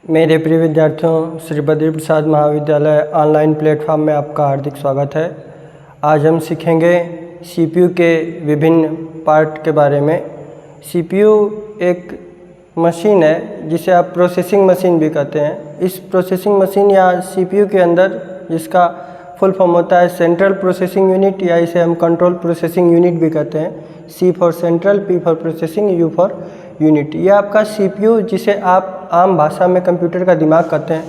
मेरे प्रिय विद्यार्थियों, श्री बद्री प्रसाद महाविद्यालय ऑनलाइन प्लेटफॉर्म में आपका हार्दिक स्वागत है। आज हम सीखेंगे सीपीयू के विभिन्न पार्ट के बारे में। सीपीयू एक मशीन है जिसे आप प्रोसेसिंग मशीन भी कहते हैं। इस प्रोसेसिंग मशीन या सीपीयू के अंदर, जिसका फुल फॉर्म होता है सेंट्रल प्रोसेसिंग यूनिट, या इसे हम कंट्रोल प्रोसेसिंग यूनिट भी कहते हैं। C for central, P for processing, U for unit. यह आपका सीपीयू, जिसे आप आम भाषा में कंप्यूटर का दिमाग कहते हैं।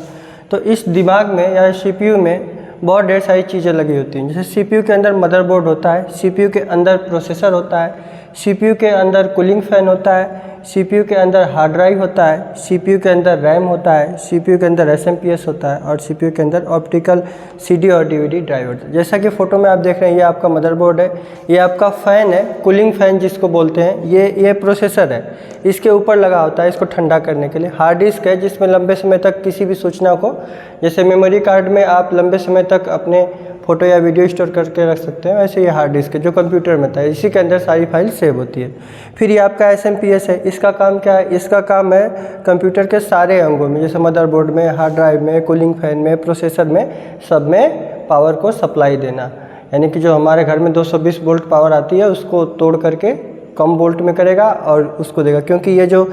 तो इस दिमाग में या सीपीयू में बहुत ढेर सारी चीज़ें लगी होती हैं। जैसे सीपीयू के अंदर मदरबोर्ड होता है, सीपीयू के अंदर प्रोसेसर होता है, सीपीयू के अंदर कूलिंग फैन होता है, सीपीयू के अंदर हार्ड ड्राइव होता है, सीपीयू के अंदर रैम होता है, सीपीयू के अंदर एसएमपीएस होता है और सीपीयू के अंदर ऑप्टिकल सीडी और डीवीडी ड्राइव होता है। जैसा कि फ़ोटो में आप देख रहे हैं, ये आपका मदरबोर्ड है, ये आपका फ़ैन है, कूलिंग फ़ैन जिसको बोलते हैं। ये प्रोसेसर है, इसके ऊपर लगा होता है इसको ठंडा करने के लिए। हार्ड डिस्क है जिसमें लंबे समय तक किसी भी सूचना को, जैसे मेमोरी कार्ड में आप लंबे समय तक अपने फ़ोटो या वीडियो स्टोर करके रख सकते हैं, वैसे ये हार्ड डिस्क है जो कंप्यूटर में था, इसी के अंदर सारी फाइल सेव होती है। फिर ये आपका एसएमपीएस है। इसका काम क्या है? इसका काम है कंप्यूटर के सारे अंगों में, जैसे मदरबोर्ड में, हार्ड ड्राइव में, कूलिंग फैन में, प्रोसेसर में, सब में पावर को सप्लाई देना। यानी कि जो हमारे घर में 220 वोल्ट पावर आती है, उसको तोड़ करके कम वोल्ट में करेगा और उसको देगा। क्योंकि ये जो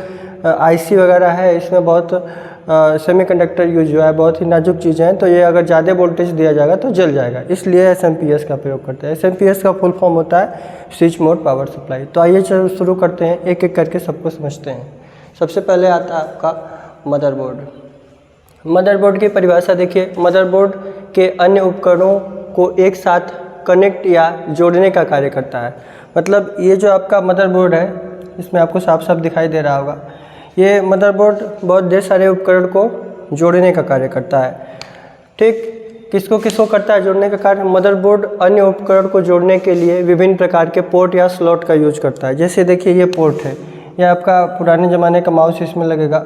आईसी वगैरह है, इसमें बहुत सेमीकंडक्टर यूज हुआ है, बहुत ही नाजुक चीज़ें हैं, तो ये अगर ज़्यादा वोल्टेज दिया जाएगा तो जल जाएगा, इसलिए एसएमपीएस का प्रयोग करते हैं। एसएमपीएस का फुल फॉर्म होता है स्विच मोड पावर सप्लाई। तो आइए शुरू करते हैं, एक एक करके सबको समझते हैं। सबसे पहले आता है आपका मदरबोर्ड। मदरबोर्ड की परिभाषा देखिए। मदरबोर्ड के अन्य उपकरणों को एक साथ कनेक्ट या जोड़ने का कार्य करता है। मतलब ये जो आपका मदरबोर्ड है, इसमें आपको साफ साफ दिखाई दे रहा होगा, ये मदरबोर्ड बहुत ढेर सारे उपकरण को जोड़ने का कार्य करता है। ठीक, किसको किसको करता है जोड़ने का कार्य? मदरबोर्ड अन्य उपकरण को जोड़ने के लिए विभिन्न प्रकार के पोर्ट या स्लॉट का यूज करता है। जैसे देखिए, ये पोर्ट है, ये आपका पुराने ज़माने का माउस इसमें लगेगा।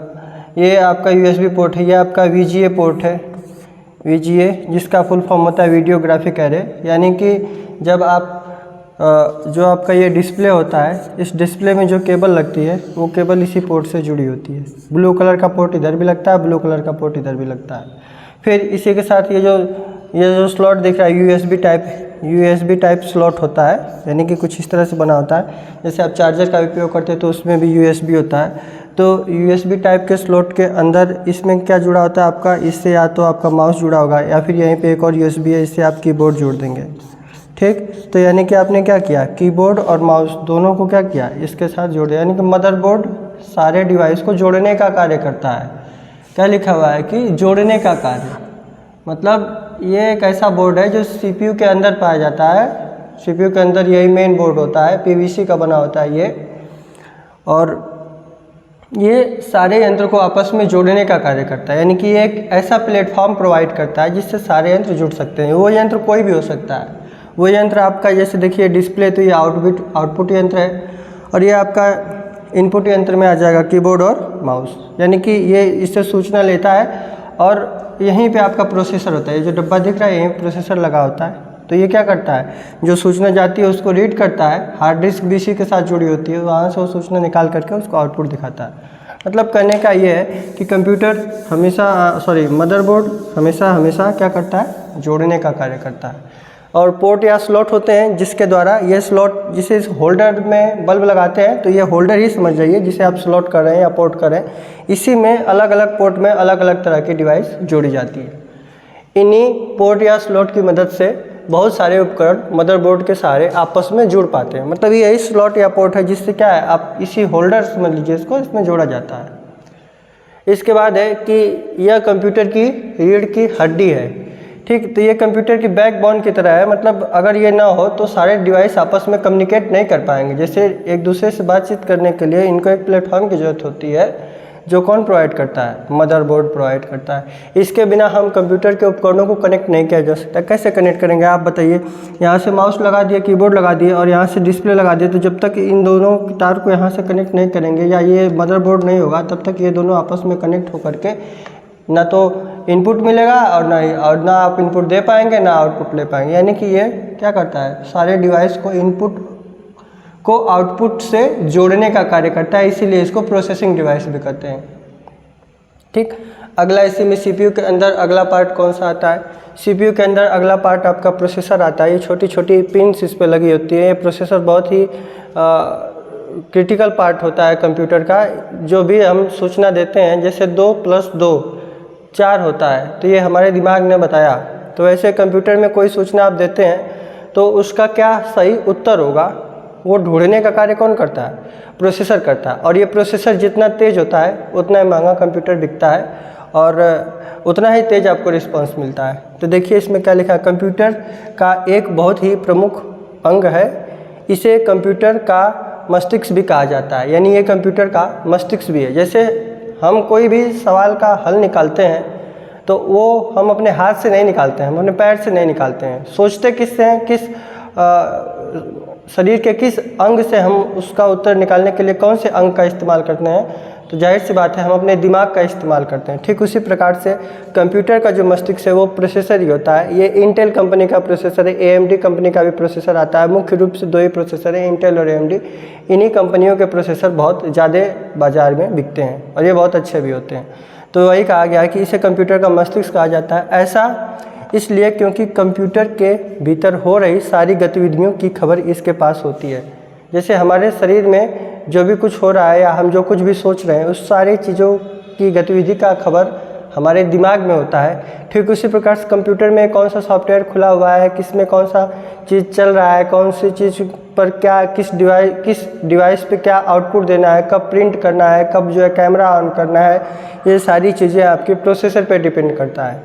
ये आपका यूएसबी पोर्ट है, ये आपका वीजीए पोर्ट है, वीजीए जिसका फुल फॉर्म होता है वीडियो ग्राफिक एरे। यानी कि जब आप जो आपका ये डिस्प्ले होता है, इस डिस्प्ले में जो केबल लगती है, वो केबल इसी पोर्ट से जुड़ी होती है। ब्लू कलर का पोर्ट इधर भी लगता है, ब्लू कलर का पोर्ट इधर भी लगता है। फिर इसी के साथ ये जो स्लॉट दिख रहा है, यूएसबी टाइप स्लॉट होता है, यानी कि कुछ इस तरह से बना होता है। जैसे आप चार्जर का उपयोग करते हैं तो उसमें भी यूएसबी होता है। तो यूएसबी टाइप के स्लॉट के अंदर इसमें क्या जुड़ा होता है आपका? इससे या तो आपका माउस जुड़ा होगा या फिर यहीं पे एक और यूएसबी है, इससे आप कीबोर्ड जोड़ देंगे। ठीक, तो यानी कि आपने क्या किया, कीबोर्ड और माउस दोनों को क्या किया, इसके साथ जोड़ दिया। यानी कि मदरबोर्ड सारे डिवाइस को जोड़ने का कार्य करता है। क्या लिखा हुआ है कि जोड़ने का कार्य, मतलब ये एक ऐसा बोर्ड है जो सीपीयू के अंदर पाया जाता है। सीपीयू के अंदर यही मेन बोर्ड होता है, पीवीसी का बना होता है ये, और ये सारे यंत्र को आपस में जोड़ने का कार्य करता है। यानी कि ये एक ऐसा प्लेटफॉर्म प्रोवाइड करता है जिससे सारे यंत्र जुड़ सकते हैं। वो यंत्र कोई भी हो सकता है। वो यंत्र आपका, जैसे देखिए डिस्प्ले, तो ये आउटपुट यंत्र है, और ये आपका इनपुट यंत्र में आ जाएगा कीबोर्ड और माउस। यानी कि ये इससे सूचना लेता है, और यहीं पे आपका प्रोसेसर होता है। ये जो डब्बा दिख रहा है, यहीं प्रोसेसर लगा होता है। तो ये क्या करता है, जो सूचना जाती है उसको रीड करता है। हार्ड डिस्क भी इसी के साथ जुड़ी होती है, वहाँ से वो सूचना निकाल करके उसको आउटपुट दिखाता है। मतलब कहने का ये है कि कंप्यूटर मदरबोर्ड हमेशा क्या करता है, जोड़ने का कार्य करता है। और पोर्ट या स्लॉट होते हैं जिसके द्वारा ये स्लॉट, जिसे इस होल्डर में बल्ब लगाते हैं, तो ये होल्डर ही समझ जाइए जिसे आप स्लॉट कर रहे हैं या पोर्ट कर रहे हैं। इसी में अलग अलग पोर्ट में अलग अलग तरह की डिवाइस जोड़ी जाती है। इन्हीं पोर्ट या स्लॉट की मदद से बहुत सारे उपकरण मदरबोर्ड के सहारे आपस में जुड़ पाते हैं। मतलब यही स्लॉट या पोर्ट है जिससे क्या है, आप इसी होल्डर समझ लीजिए इसको, इसमें जोड़ा जाता है। इसके बाद है कि यह कंप्यूटर की रीढ़ की हड्डी है। ठीक, तो ये कंप्यूटर की बैकबोन की तरह है। मतलब अगर ये ना हो तो सारे डिवाइस आपस में कम्युनिकेट नहीं कर पाएंगे। जैसे एक दूसरे से बातचीत करने के लिए इनको एक प्लेटफॉर्म की ज़रूरत होती है, जो कौन प्रोवाइड करता है? मदरबोर्ड प्रोवाइड करता है। इसके बिना हम कंप्यूटर के उपकरणों को कनेक्ट नहीं किया जा सकता। कैसे कनेक्ट करेंगे आप बताइए? यहाँ से माउस लगा दिए, कीबोर्ड लगा दिए और यहाँ से डिस्प्ले लगा दिए, तो जब तक इन दोनों तार को यहाँ से कनेक्ट नहीं करेंगे या ये मदरबोर्ड नहीं होगा, तब तक ये दोनों आपस में कनेक्ट होकर के ना तो इनपुट मिलेगा और ना आप इनपुट दे पाएंगे, ना आउटपुट ले पाएंगे। यानी कि ये क्या करता है, सारे डिवाइस को इनपुट को आउटपुट से जोड़ने का कार्य करता है, इसीलिए इसको प्रोसेसिंग डिवाइस भी कहते हैं। ठीक। अगला इसी में सीपीयू के अंदर अगला पार्ट कौन सा आता है? सीपीयू के अंदर अगला पार्ट आपका प्रोसेसर आता है। ये छोटी छोटी पिन्स इस पे लगी होती है। ये प्रोसेसर बहुत ही क्रिटिकल पार्ट होता है कंप्यूटर का। जो भी हम सूचना देते हैं, जैसे 2 + 2 4 होता है, तो ये हमारे दिमाग ने बताया। तो वैसे कंप्यूटर में कोई सूचना आप देते हैं तो उसका क्या सही उत्तर होगा, वो ढूंढने का कार्य कौन करता है? प्रोसेसर करता है। और ये प्रोसेसर जितना तेज़ होता है उतना ही महंगा कंप्यूटर बिकता है और उतना ही तेज़ आपको रिस्पांस मिलता है। तो देखिए इसमें क्या लिखा है, कंप्यूटर का एक बहुत ही प्रमुख अंग है, इसे कंप्यूटर का मस्तिष्क भी कहा जाता है। यानी ये कंप्यूटर का मस्तिष्क भी है। जैसे हम कोई भी सवाल का हल निकालते हैं तो वो हम अपने हाथ से नहीं निकालते हैं, हम अपने पैर से नहीं निकालते हैं। सोचते किससे हैं, किस शरीर के किस अंग से हम उसका उत्तर निकालने के लिए कौन से अंग का इस्तेमाल करते हैं? तो जाहिर सी बात है हम अपने दिमाग का इस्तेमाल करते हैं। ठीक उसी प्रकार से कंप्यूटर का जो मस्तिष्क है वो प्रोसेसर ही होता है। ये इंटेल कंपनी का प्रोसेसर है, AMD कंपनी का भी प्रोसेसर आता है। मुख्य रूप से 2 ही प्रोसेसर है, इंटेल और AMD। इन्हीं कंपनियों के प्रोसेसर बहुत ज़्यादा बाज़ार में बिकते हैं और ये बहुत अच्छे भी होते हैं। तो वही कहा गया कि इसे कंप्यूटर का मस्तिष्क कहा जाता है। ऐसा इसलिए क्योंकि कंप्यूटर के भीतर हो रही सारी गतिविधियों की खबर इसके पास होती है। जैसे हमारे शरीर में जो भी कुछ हो रहा है या हम जो कुछ भी सोच रहे हैं, उस सारी चीज़ों की गतिविधि का खबर हमारे दिमाग में होता है। ठीक उसी प्रकार से कंप्यूटर में कौन सा सॉफ्टवेयर खुला हुआ है, किस में कौन सा चीज़ चल रहा है, कौन सी चीज़ पर क्या, किस डिवाइस पे क्या आउटपुट देना है, कब प्रिंट करना है, कब जो है कैमरा ऑन करना है, ये सारी चीज़ें आपके प्रोसेसर पे डिपेंड करता है।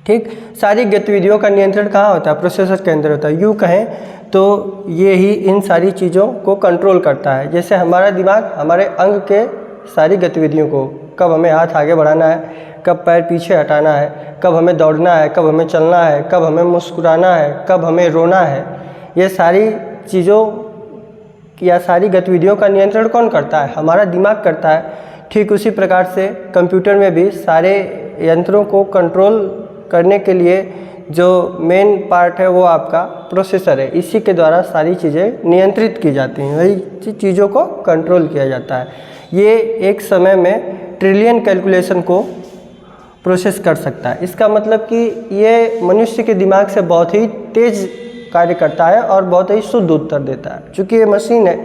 ठीक, सारी गतिविधियों का नियंत्रण कहाँ होता है? प्रोसेसर के अंदर होता है। यूँ कहें तो ये ही इन सारी चीज़ों को कंट्रोल करता है। जैसे हमारा दिमाग हमारे अंग के सारी गतिविधियों को, कब हमें हाथ आगे बढ़ाना है, कब पैर पीछे हटाना है, कब हमें दौड़ना है, कब हमें चलना है, कब हमें मुस्कुराना है, कब हमें रोना है, ये सारी चीज़ों या सारी गतिविधियों का नियंत्रण कौन करता है? हमारा दिमाग करता है। ठीक उसी प्रकार से कंप्यूटर में भी सारे यंत्रों को कंट्रोल करने के लिए जो मेन पार्ट है वो आपका प्रोसेसर है। इसी के द्वारा सारी चीज़ें नियंत्रित की जाती हैं, वही चीज़ों को कंट्रोल किया जाता है। ये एक समय में ट्रिलियन कैलकुलेशन को प्रोसेस कर सकता है। इसका मतलब कि ये मनुष्य के दिमाग से बहुत ही तेज़ कार्य करता है और बहुत ही शुद्ध उत्तर देता है। चूँकि ये मशीन है,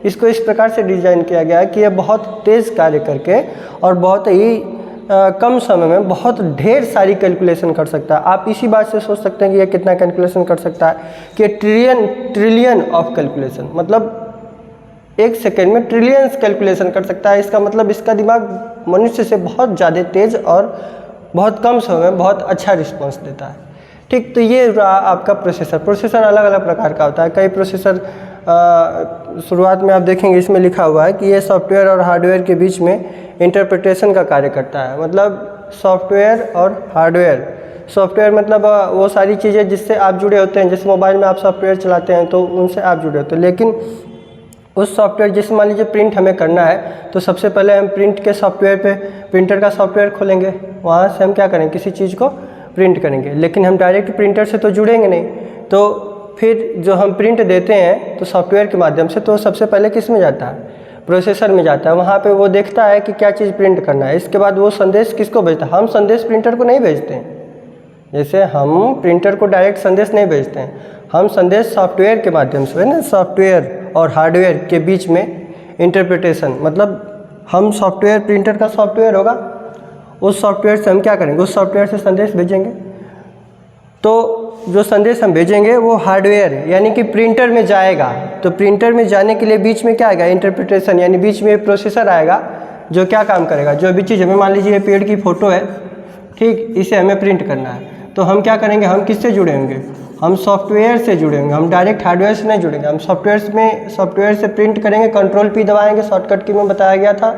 इसको इस प्रकार से डिज़ाइन किया गया है कि यह बहुत तेज़ कार्य करके और बहुत ही कम समय में बहुत ढेर सारी कैलकुलेशन कर सकता है। आप इसी बात से सोच सकते हैं कि यह कितना कैलकुलेशन कर सकता है कि ट्रिलियन ऑफ कैलकुलेशन, मतलब 1 सेकेंड में ट्रिलियंस कैलकुलेशन कर सकता है। इसका मतलब इसका दिमाग मनुष्य से बहुत ज़्यादा तेज़ और बहुत कम समय में बहुत अच्छा रिस्पॉन्स देता है। ठीक, तो ये रहा आपका प्रोसेसर। प्रोसेसर अलग अलग प्रकार का होता है। कई प्रोसेसर शुरुआत में आप देखेंगे इसमें लिखा हुआ है कि ये सॉफ्टवेयर और हार्डवेयर के बीच में इंटरप्रिटेशन का कार्य करता है। मतलब सॉफ्टवेयर और हार्डवेयर, सॉफ्टवेयर मतलब वो सारी चीज़ें जिससे आप जुड़े होते हैं। जैसे मोबाइल में आप सॉफ्टवेयर चलाते हैं तो उनसे आप जुड़े होते हैं, लेकिन उस सॉफ्टवेयर, जैसे मान लीजिए प्रिंट हमें करना है तो सबसे पहले हम प्रिंट के सॉफ्टवेयर पे प्रिंटर का सॉफ्टवेयर खोलेंगे, वहाँ से हम क्या करेंगे, किसी चीज़ को प्रिंट करेंगे। लेकिन हम डायरेक्ट प्रिंटर से तो जुड़ेंगे नहीं, तो फिर जो हम प्रिंट देते हैं तो सॉफ्टवेयर के माध्यम से, तो सबसे पहले किस में जाता है? प्रोसेसर में जाता है। वहाँ पे वो देखता है कि क्या चीज़ प्रिंट करना है। इसके बाद वो संदेश किसको भेजता है? हम संदेश प्रिंटर को नहीं भेजते हैं। जैसे हम प्रिंटर को डायरेक्ट संदेश नहीं भेजते हैं, हम संदेश सॉफ्टवेयर के माध्यम से, है ना। सॉफ्टवेयर और हार्डवेयर के बीच में इंटरप्रिटेशन, मतलब हम सॉफ्टवेयर, प्रिंटर का सॉफ्टवेयर होगा, उस सॉफ्टवेयर से हम क्या करेंगे, उस सॉफ्टवेयर से संदेश भेजेंगे। तो जो संदेश हम भेजेंगे वो हार्डवेयर यानी कि प्रिंटर में जाएगा। तो प्रिंटर में जाने के लिए बीच में क्या आएगा, इंटरप्रिटेशन, यानी बीच में प्रोसेसर आएगा जो क्या काम करेगा। जो भी चीज़ हमें, मान लीजिए पेड़ की फ़ोटो है, ठीक, इसे हमें प्रिंट करना है, तो हम क्या करेंगे, हम किससे जुड़े होंगे, हम सॉफ्टवेयर से जुड़े होंगे। हम डायरेक्ट हार्डवेयर से नहीं जुड़ेंगे, हम सॉफ्टवेयर से प्रिंट करेंगे। कंट्रोल P दबाएंगे, शॉर्टकट की में बताया गया था।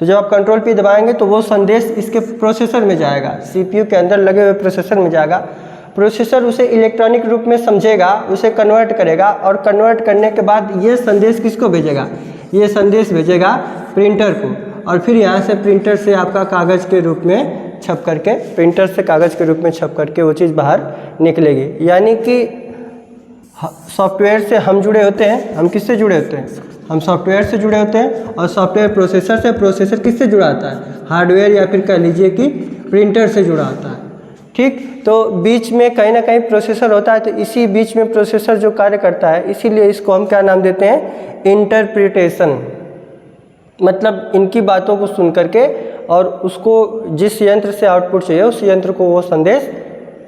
तो जब आप कंट्रोल P दबाएंगे तो वो संदेश इसके प्रोसेसर में जाएगा, CPU के अंदर लगे हुए प्रोसेसर में जाएगा। प्रोसेसर उसे इलेक्ट्रॉनिक रूप में समझेगा, उसे कन्वर्ट करेगा और कन्वर्ट करने के बाद ये संदेश किसको भेजेगा, ये संदेश भेजेगा प्रिंटर को। और फिर यहाँ से प्रिंटर से आपका कागज़ के रूप में छप करके, प्रिंटर से कागज़ के रूप में छप करके वो चीज़ बाहर निकलेगी। यानी कि सॉफ्टवेयर से हम जुड़े होते हैं। हम किससे जुड़े होते हैं, हम सॉफ्टवेयर से जुड़े होते हैं और सॉफ्टवेयर प्रोसेसर से, प्रोसेसर किससे जुड़ा होता है, हार्डवेयर या फिर कह लीजिए कि प्रिंटर से जुड़ा होता है। ठीक, तो बीच में कहीं ना कहीं प्रोसेसर होता है, तो इसी बीच में प्रोसेसर जो कार्य करता है, इसीलिए इसको हम क्या नाम देते हैं, इंटरप्रिटेशन। मतलब इनकी बातों को सुन करके और उसको जिस यंत्र से आउटपुट चाहिए उस यंत्र को वो संदेश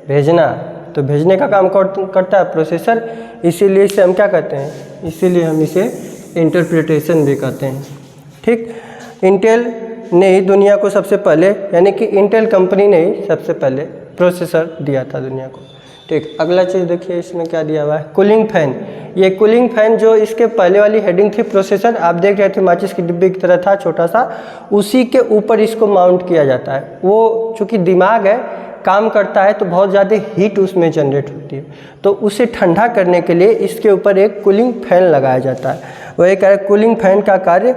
भेजना, तो भेजने का काम करता है प्रोसेसर, इसीलिए इसे हम क्या कहते हैं, इसीलिए हम इसे इंटरप्रिटेशन भी कहते हैं। ठीक, इंटेल ने ही दुनिया को सबसे पहले, यानी कि इंटेल कंपनी ने ही सबसे पहले प्रोसेसर दिया था दुनिया को। ठीक, अगला चीज़ देखिए इसमें क्या दिया हुआ है, कूलिंग फैन। ये कूलिंग फैन जो इसके पहले वाली हेडिंग थी प्रोसेसर, आप देख रहे थे माचिस की डिब्बी की तरह था छोटा सा, उसी के ऊपर इसको माउंट किया जाता है। वो चूँकि दिमाग है, काम करता है, तो बहुत ज़्यादा हीट उसमें जनरेट होती है, तो उसे ठंडा करने के लिए इसके ऊपर एक कूलिंग फैन लगाया जाता है। वही कह रहे कूलिंग फैन का कार्य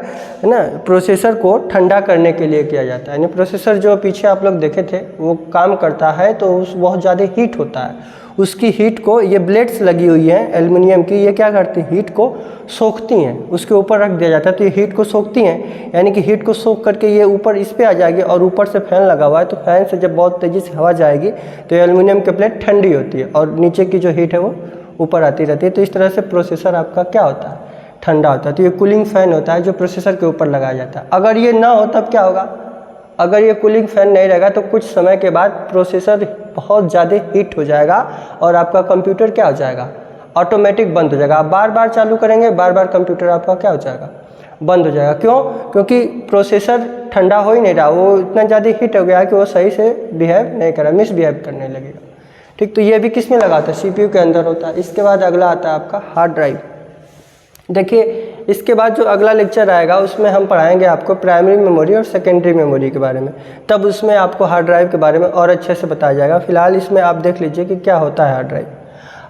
है ना, प्रोसेसर को ठंडा करने के लिए किया जाता है। यानी प्रोसेसर जो पीछे आप लोग देखे थे वो काम करता है तो उस बहुत ज़्यादा हीट होता है, उसकी हीट को ये ब्लेड्स लगी हुई हैं एल्युमिनियम की, ये क्या करती हैं, हीट को सोखती हैं, उसके ऊपर रख दिया जाता है तो ये हीट को सोखती हैं, यानी कि हीट को सोख करके ये ऊपर इस पर आ जाएगी और ऊपर से फैन लगा हुआ है, तो फैन से जब बहुत तेज़ी से हवा जाएगी तो एल्युमिनियम की प्लेट ठंडी होती है और नीचे की जो हीट है वो ऊपर आती रहती है, तो इस तरह से प्रोसेसर आपका क्या होता है, ठंडा होता है। तो ये कूलिंग फैन होता है जो प्रोसेसर के ऊपर लगाया जाता है। अगर ये ना हो तब क्या होगा, अगर ये कूलिंग फैन नहीं रहेगा तो कुछ समय के बाद प्रोसेसर बहुत ज़्यादा हीट हो जाएगा और आपका कंप्यूटर क्या हो जाएगा, ऑटोमेटिक बंद हो जाएगा। आप बार बार चालू करेंगे, बार बार कंप्यूटर आपका क्या हो जाएगा, बंद हो जाएगा। क्यों, क्योंकि प्रोसेसर ठंडा हो ही नहीं रहा, वो इतना ज़्यादा हीट हो गया है कि वो सही से बिहेव नहीं कर रहा, मिसबिहेव करने लगेगा। ठीक, तो ये भी किस में लगा होता है, CPU के अंदर होता है। इसके बाद अगला आता है आपका हार्ड ड्राइव। देखिए इसके बाद जो अगला लेक्चर आएगा उसमें हम पढ़ाएंगे आपको प्राइमरी मेमोरी और सेकेंडरी मेमोरी के बारे में, तब उसमें आपको हार्ड ड्राइव के बारे में और अच्छे से बताया जाएगा। फिलहाल इसमें आप देख लीजिए कि क्या होता है हार्ड ड्राइव।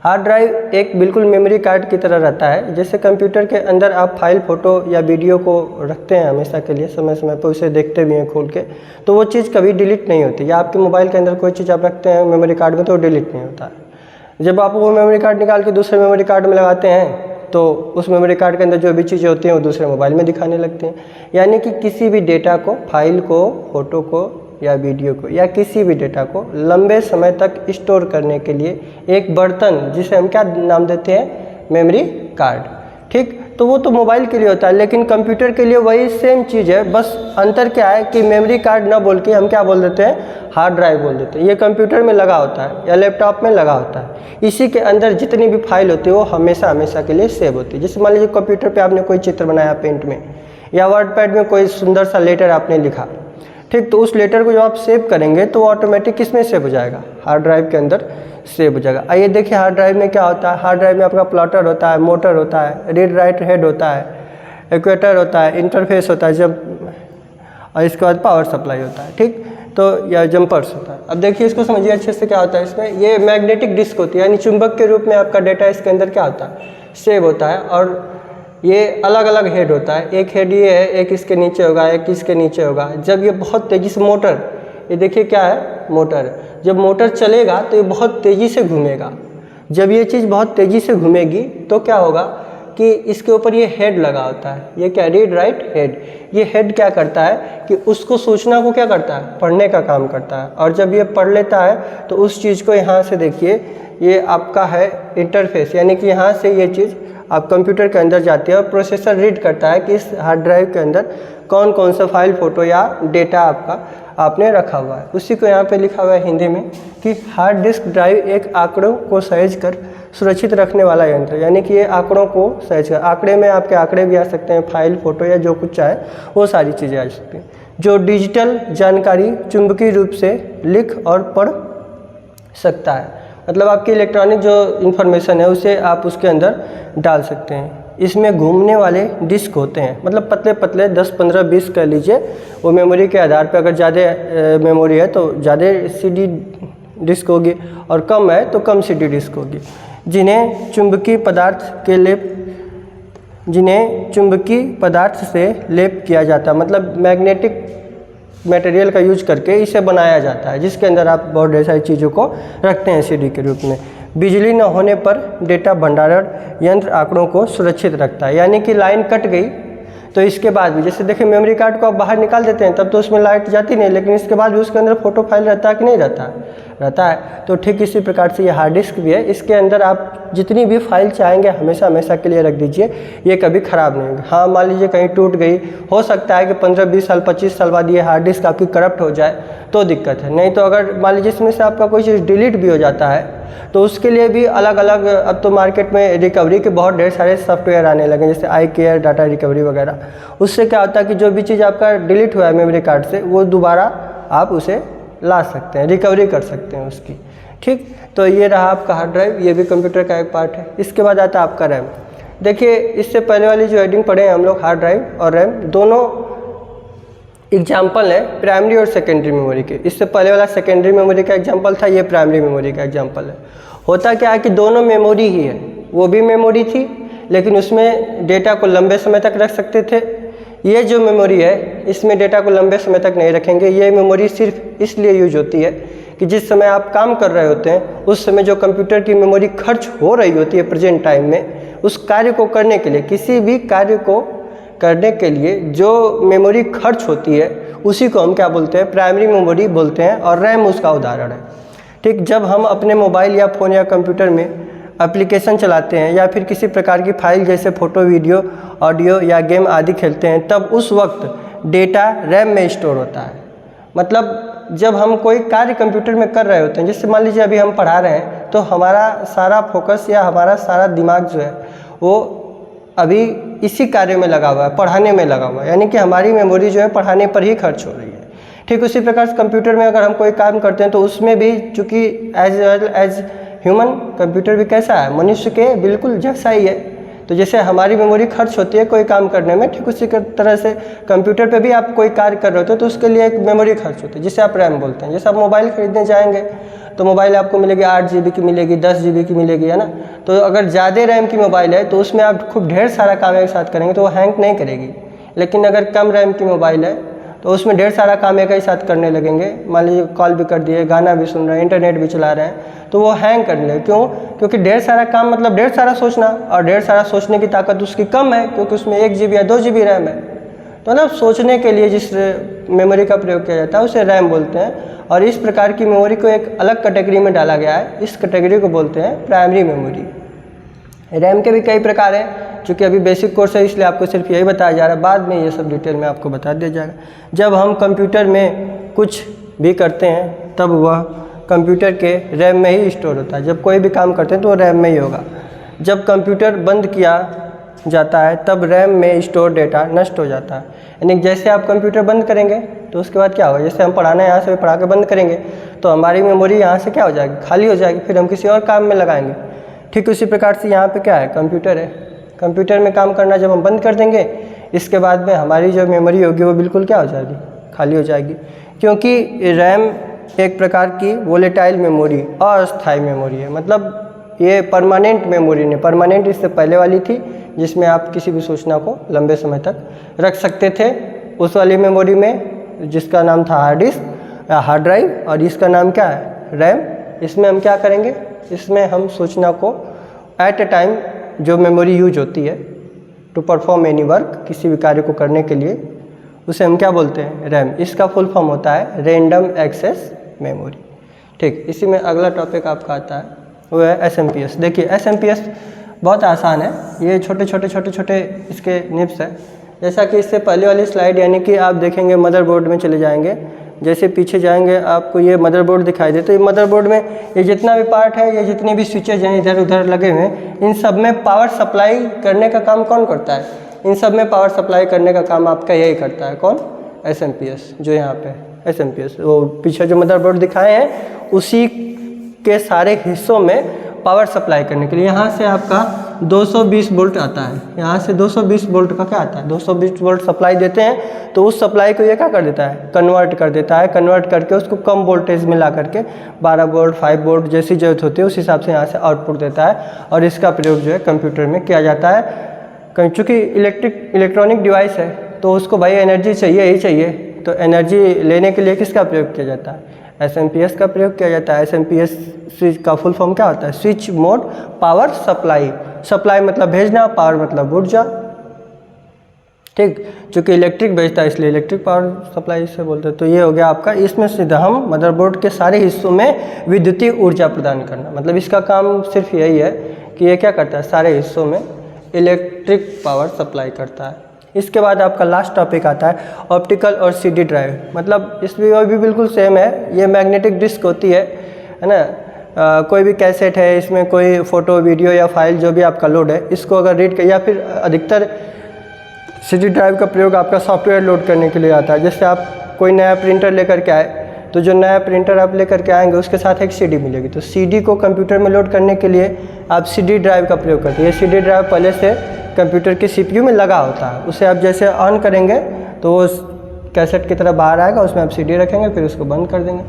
हार्ड ड्राइव एक बिल्कुल मेमोरी कार्ड की तरह रहता है, जैसे कंप्यूटर के अंदर आप फाइल, फ़ोटो या वीडियो को रखते हैं हमेशा के लिए, समय समय पर उसे देखते भी हैं खोल के, तो वो चीज़ कभी डिलीट नहीं होती। या आपके मोबाइल के अंदर कोई चीज़ आप रखते हैं मेमोरी कार्ड में तो वो डिलीट नहीं होता है। जब आप वो मेमोरी कार्ड निकाल के दूसरे मेमोरी कार्ड में लगाते हैं तो उस मेमोरी कार्ड के अंदर जो भी चीज़ें होती हैं वो दूसरे मोबाइल में दिखाने लगती हैं। यानी कि किसी भी डेटा को, फाइल को, फ़ोटो को या वीडियो को या किसी भी डेटा को लंबे समय तक स्टोर करने के लिए एक बर्तन, जिसे हम क्या नाम देते हैं, मेमोरी कार्ड। ठीक, तो वो तो मोबाइल के लिए होता है, लेकिन कंप्यूटर के लिए वही सेम चीज़ है, बस अंतर क्या है कि मेमोरी कार्ड ना बोल के हम क्या बोल देते हैं, हार्ड ड्राइव बोल देते हैं। ये कंप्यूटर में लगा होता है या लैपटॉप में लगा होता है, इसी के अंदर जितनी भी फाइल होती है वो हमेशा हमेशा के लिए सेव होती है। जैसे मान लीजिए कंप्यूटर पे आपने कोई चित्र बनाया पेंट में, या वर्डपैड में कोई सुंदर सा लेटर आपने लिखा, ठीक, तो उस लेटर को जब आप सेव करेंगे तो वो ऑटोमेटिक किस में सेव हो जाएगा, हार्ड ड्राइव के अंदर सेव हो जाएगा। आइए देखिए हार्ड ड्राइव में क्या होता है। हार्ड ड्राइव में आपका प्लॉटर होता है, मोटर होता है, रीड राइट हेड होता है, इक्वेटर होता है, इंटरफेस होता है, और इसके बाद पावर सप्लाई होता है। ठीक, तो या जंपर्स होता है। अब देखिए इसको समझिए अच्छे से क्या होता है इसमें। ये मैग्नेटिक डिस्क होती है, यानी चुंबक के रूप में आपका डेटा इसके अंदर क्या होता है, सेव होता है। और ये अलग अलग हेड होता है, एक हेड ये है, एक इसके नीचे होगा, एक इसके नीचे होगा। जब ये बहुत तेज़ी से मोटर, ये देखिए क्या है, मोटर। जब मोटर चलेगा तो ये बहुत तेज़ी से घूमेगा। जब ये चीज़ बहुत तेज़ी से घूमेगी तो क्या होगा कि इसके ऊपर ये हेड लगा होता है, ये क्या, रीड राइट हेड। ये हेड क्या करता है कि उसको सूचना को क्या करता है, पढ़ने का काम करता है। और जब ये पढ़ लेता है तो उस चीज़ को यहाँ से देखिए, ये आपका है इंटरफेस, यानी कि यहाँ से ये चीज़ आप कंप्यूटर के अंदर जाती है और प्रोसेसर रीड करता है कि इस हार्ड ड्राइव के अंदर कौन कौन सा फाइल, फ़ोटो या डेटा आपने रखा हुआ है। उसी को यहाँ पे लिखा हुआ है हिंदी में कि हार्ड डिस्क ड्राइव एक आंकड़ों को सहेज कर सुरक्षित रखने वाला यंत्र। यानी कि ये आंकड़ों को सहेज कर, आंकड़े में आपके आंकड़े भी आ सकते हैं, फाइल, फ़ोटो या जो कुछ चाहे वो सारी चीज़ें आ सकती हैं, जो डिजिटल जानकारी चुंबकीय रूप से लिख और पढ़ सकता है। मतलब आपकी इलेक्ट्रॉनिक जो इन्फॉर्मेशन है उसे आप उसके अंदर डाल सकते हैं। इसमें घूमने वाले डिस्क होते हैं, मतलब पतले पतले 10, 15, 20 कह लीजिए, वो मेमोरी के आधार पर। अगर ज़्यादा मेमोरी है तो ज़्यादा CD डिस्क होगी और कम है तो कम CD डिस्क होगी, जिन्हें चुंबकीय पदार्थ से लेप किया जाता है। मतलब मैग्नेटिक मटेरियल का यूज करके इसे बनाया जाता है, जिसके अंदर आप बहुत ढेर सारी चीज़ों को रखते हैं सीडी के रूप में। बिजली न होने पर डेटा भंडारण यंत्र आंकड़ों को सुरक्षित रखता है, यानी कि लाइन कट गई तो इसके बाद भी, जैसे देखिए मेमोरी कार्ड को आप बाहर निकाल देते हैं तब तो उसमें लाइट जाती नहीं, लेकिन इसके बाद भी उसके अंदर फोटो फाइल रहता है कि नहीं रहता है। तो ठीक इसी प्रकार से ये हार्ड डिस्क भी है, इसके अंदर आप जितनी भी फाइल चाहेंगे हमेशा हमेशा के लिए रख दीजिए, ये कभी ख़राब नहीं होगी। हाँ, मान लीजिए कहीं टूट गई, हो सकता है कि 15-20 साल 25 साल बाद ये हार्ड डिस्क आपकी करप्ट हो जाए तो दिक्कत है, नहीं तो अगर मान लीजिए इसमें से आपका कोई चीज़ डिलीट भी हो जाता है तो उसके लिए भी अलग अलग, अब तो मार्केट में रिकवरी के बहुत ढेर सारे सॉफ्टवेयर आने लगे, जैसे iCare, डाटा रिकवरी वगैरह। उससे क्या होता है कि जो भी चीज़ आपका डिलीट हुआ है मेमोरी कार्ड से, वो दोबारा आप उसे ला सकते हैं, रिकवरी कर सकते हैं उसकी। ठीक, तो ये रहा आपका हार्ड ड्राइव, ये भी कंप्यूटर का एक पार्ट है। इसके बाद आता है आपका रैम। देखिए इससे पहले वाली जो हेडिंग पढ़े हैं हम लोग, हार्ड ड्राइव और रैम दोनों एग्जाम्पल है प्राइमरी और सेकेंडरी मेमोरी के। इससे पहले वाला सेकेंडरी मेमोरी का एग्जाम्पल था, ये प्राइमरी मेमोरी का एग्जाम्पल है। होता क्या है कि दोनों मेमोरी ही है, वो भी मेमोरी थी लेकिन उसमें डेटा को लंबे समय तक रख सकते थे। ये जो मेमोरी है इसमें डेटा को लंबे समय तक नहीं रखेंगे। ये मेमोरी सिर्फ इसलिए यूज होती है कि जिस समय आप काम कर रहे होते हैं उस समय जो कंप्यूटर की मेमोरी खर्च हो रही होती है प्रेजेंट टाइम में, उस कार्य को करने के लिए, किसी भी कार्य को करने के लिए जो मेमोरी खर्च होती है उसी को हम क्या बोलते हैं, प्राइमरी मेमोरी बोलते हैं, और रैम उसका उदाहरण है। ठीक, जब हम अपने मोबाइल या फ़ोन या कंप्यूटर में एप्लीकेशन चलाते हैं या फिर किसी प्रकार की फाइल जैसे फ़ोटो, वीडियो, ऑडियो या गेम आदि खेलते हैं, तब उस वक्त डेटा रैम में स्टोर होता है। मतलब जब हम कोई कार्य कंप्यूटर में कर रहे होते हैं, जैसे मान लीजिए अभी हम पढ़ा रहे हैं, तो हमारा सारा फोकस या हमारा सारा दिमाग जो है वो अभी इसी कार्य में लगा हुआ है, पढ़ाने में लगा हुआ है, यानी कि हमारी मेमोरी जो है पढ़ाने पर ही खर्च हो रही है। ठीक उसी प्रकार से कंप्यूटर में अगर हम कोई काम करते हैं तो उसमें भी चूँकि एज ह्यूमन कंप्यूटर भी कैसा है, मनुष्य के बिल्कुल जैसा ही है। तो जैसे हमारी मेमोरी खर्च होती है कोई काम करने में, ठीक उसी तरह से कंप्यूटर पे भी आप कोई कार्य कर रहे होते हो तो उसके लिए एक मेमोरी खर्च होती है जिसे आप रैम बोलते हैं। जैसे आप मोबाइल खरीदने जाएंगे तो मोबाइल आपको मिलेगी 8 GB की मिलेगी, 10 GB की मिलेगी, है ना। तो अगर ज़्यादा रैम की मोबाइल है तो उसमें आप खूब ढेर सारा काम एक साथ करेंगे तो वो हैंग नहीं करेगी। लेकिन अगर कम रैम की मोबाइल है तो उसमें ढेर सारा काम एक ही साथ करने लगेंगे, मान लीजिए कॉल भी कर दिए, गाना भी सुन रहे हैं, इंटरनेट भी चला रहे हैं, तो वो हैंग करने लगे। क्यों? क्योंकि ढेर सारा काम मतलब ढेर सारा सोचना, और ढेर सारा सोचने की ताकत उसकी कम है क्योंकि उसमें 1 GB या 2 GB रैम है। तो ना सोचने के लिए जिस मेमोरी का प्रयोग किया जाता है उसे रैम बोलते हैं, और इस प्रकार की मेमोरी को एक अलग कैटेगरी में डाला गया है। इस कैटेगरी को बोलते हैं प्राइमरी मेमोरी। रैम के भी कई प्रकार हैं, चूँकि अभी बेसिक कोर्स है इसलिए आपको सिर्फ यही बताया जा रहा है, बाद में ये सब डिटेल में आपको बता दिया जाएगा। जब हम कंप्यूटर में कुछ भी करते हैं तब वह कंप्यूटर के रैम में ही स्टोर होता है। जब कोई भी काम करते हैं तो वो रैम में ही होगा। जब कंप्यूटर बंद किया जाता है तब रैम में स्टोर डेटा नष्ट हो जाता है। यानी जैसे आप कंप्यूटर बंद करेंगे तो उसके बाद क्या होगा, जैसे हम पढ़ाना यहाँ से पढ़ा के बंद करेंगे तो हमारी मेमोरी यहाँ से क्या हो जाएगी, खाली हो जाएगी, फिर हम किसी और काम में लगाएंगे। ठीक उसी प्रकार से यहाँ पे क्या है, कंप्यूटर है। कंप्यूटर में काम करना जब हम बंद कर देंगे इसके बाद में हमारी जो मेमोरी होगी वो बिल्कुल क्या हो जाएगी, खाली हो जाएगी। क्योंकि रैम एक प्रकार की वोलेटाइल मेमोरी, अस्थायी मेमोरी है। मतलब ये परमानेंट मेमोरी नहीं, परमानेंट इससे पहले वाली थी जिसमें आप किसी भी सूचना को लंबे समय तक रख सकते थे। उस वाली मेमोरी में जिसका नाम था हार्ड डिस्क या हार्ड ड्राइव, और इसका नाम क्या है, रैम। इसमें हम क्या करेंगे, इसमें हम सूचना को एट ए टाइम जो मेमोरी यूज होती है टू परफॉर्म एनी वर्क, किसी भी कार्य को करने के लिए, उसे हम क्या बोलते हैं, रैम। इसका फुल फॉर्म होता है रैंडम एक्सेस मेमोरी। ठीक, इसी में अगला टॉपिक आपका आता है वो है SMPS। देखिए SMPS बहुत आसान है, ये छोटे छोटे इसके निप्स है। जैसा कि इससे पहले वाली स्लाइड, यानी कि आप देखेंगे मदरबोर्ड में चले जाएंगे, जैसे पीछे जाएंगे आपको ये मदरबोर्ड दिखाई दे, तो ये मदरबोर्ड में ये जितना भी पार्ट है, ये जितनी भी स्विचेज हैं इधर उधर लगे हुए हैं, इन सब में पावर सप्लाई करने का काम कौन करता है, इन सब में पावर सप्लाई करने का काम आपका यही करता है, कौन, SMPS। जो यहाँ पे SMPS, वो पीछे जो मदरबोर्ड दिखाए हैं उसी के सारे हिस्सों में पावर सप्लाई करने के लिए यहाँ से आपका 220 वोल्ट आता है। यहाँ से 220 वोल्ट का क्या आता है, 220 वोल्ट सप्लाई देते हैं, तो उस सप्लाई को ये क्या कर देता है, कन्वर्ट कर देता है। कन्वर्ट करके उसको कम वोल्टेज में ला करके 12 वोल्ट 5 वोल्ट जैसी ज़रूरत होती है उस हिसाब से यहाँ से आउटपुट देता है, और इसका प्रयोग जो है कंप्यूटर में किया जाता है। चूँकि इलेक्ट्रॉनिक डिवाइस है तो उसको भाई एनर्जी चाहिए ही चाहिए, ठीक, तो एनर्जी लेने के लिए किसका प्रयोग किया जाता है? एसएमपीएस का प्रयोग किया जाता है। एसएमपीएस स्विच का फुल फॉर्म क्या होता है? Switch mode power supply. Supply मतलब भेजना, पावर मतलब ऊर्जा, ठीक, चूँकि इलेक्ट्रिक भेजता है इसलिए इलेक्ट्रिक पावर सप्लाई से बोलते हैं। तो ये हो गया आपका, इसमें सीधा हम मदरबोर्ड के सारे हिस्सों में विद्युतीय ऊर्जा प्रदान करना, मतलब इसका काम सिर्फ यही है कि ये क्या करता है, सारे हिस्सों में इलेक्ट्रिक पावर सप्लाई करता है। इसके बाद आपका लास्ट टॉपिक आता है ऑप्टिकल और सीडी ड्राइव, मतलब इसमें भी बिल्कुल सेम है। ये मैग्नेटिक डिस्क होती है ना, कोई भी कैसेट है, इसमें कोई फ़ोटो वीडियो या फाइल जो भी आपका लोड है, इसको अगर रीड कर, या फिर अधिकतर सीडी ड्राइव का प्रयोग आपका सॉफ्टवेयर लोड करने के लिए आता है। जैसे आप कोई नया प्रिंटर लेकर के आए, तो जो नया प्रिंटर आप लेकर के आएंगे उसके साथ एक सीडी मिलेगी, तो सीडी को कंप्यूटर में लोड करने के लिए आप सीडी ड्राइव का प्रयोग करते हैं। ये सीडी ड्राइव पहले से कंप्यूटर के सीपीयू में लगा होता है, उसे आप जैसे ऑन करेंगे तो वो कैसेट की तरह बाहर आएगा, उसमें आप सीडी रखेंगे, फिर उसको बंद कर देंगे।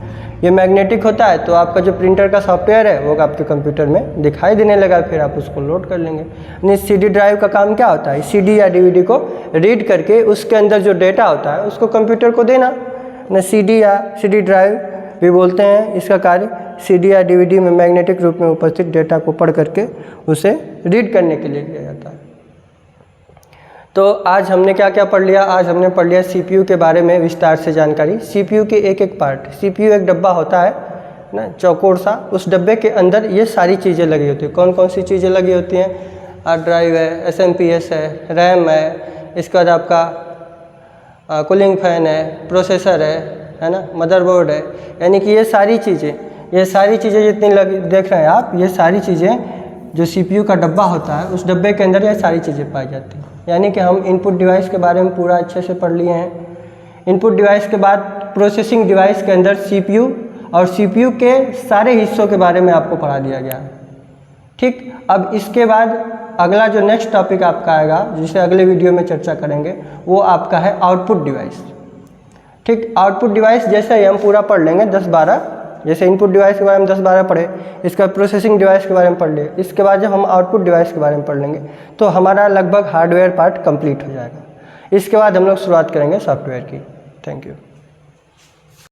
ये मैग्नेटिक होता है, तो आपका जो प्रिंटर का सॉफ्टवेयर है वो आपके कंप्यूटर में दिखाई देने लगा, फिर आप उसको लोड कर लेंगे। यानी सीडी ड्राइव का काम क्या होता है? सीडी या डीवीडी को रीड करके उसके अंदर जो डेटा होता है उसको कंप्यूटर को देना ना। सीडी या सीडी ड्राइव भी बोलते हैं। इसका कार्य सीडी या डीवीडी में मैग्नेटिक रूप में उपस्थित डेटा को पढ़ करके उसे रीड करने के लिए किया जाता है। तो आज हमने क्या क्या पढ़ लिया? आज हमने पढ़ लिया सीपीयू के बारे में विस्तार से जानकारी। सीपीयू के एक एक पार्ट, सीपीयू एक डब्बा होता है ना, चौकोर सा, उस डब्बे के अंदर ये सारी चीज़ें लगी होती हैं। कौन कौन सी चीज़ें लगी होती हैं? हार्ड ड्राइव है, एसएमपीएस है, रैम है, इसके बाद आपका कूलिंग फैन है, प्रोसेसर है ना, मदरबोर्ड है। यानी कि ये सारी चीज़ें जितनी लगी देख रहे हैं आप, ये सारी चीज़ें जो सीपीयू का डब्बा होता है उस डब्बे के अंदर ये सारी चीज़ें पाई जाती हैं। यानी कि हम इनपुट डिवाइस के बारे में पूरा अच्छे से पढ़ लिए हैं। इनपुट डिवाइस के बाद प्रोसेसिंग डिवाइस के अंदर सीपीयू और सीपीयू के सारे हिस्सों के बारे में आपको पढ़ा दिया गया है। ठीक, अब इसके बाद अगला जो नेक्स्ट टॉपिक आपका आएगा, जिसे अगले वीडियो में चर्चा करेंगे, वो आपका है आउटपुट डिवाइस। ठीक, आउटपुट डिवाइस जैसे ही हम पूरा पढ़ लेंगे 10-12, जैसे इनपुट डिवाइस के बारे में 10-12 पढ़े, इसका प्रोसेसिंग डिवाइस के बारे में पढ़ लिए, इसके बाद जब हम आउटपुट डिवाइस के बारे में पढ़ लेंगे तो हमारा लगभग हार्डवेयर पार्ट कंप्लीट हो जाएगा। इसके बाद हम लोग शुरुआत करेंगे सॉफ्टवेयर की। Thank you.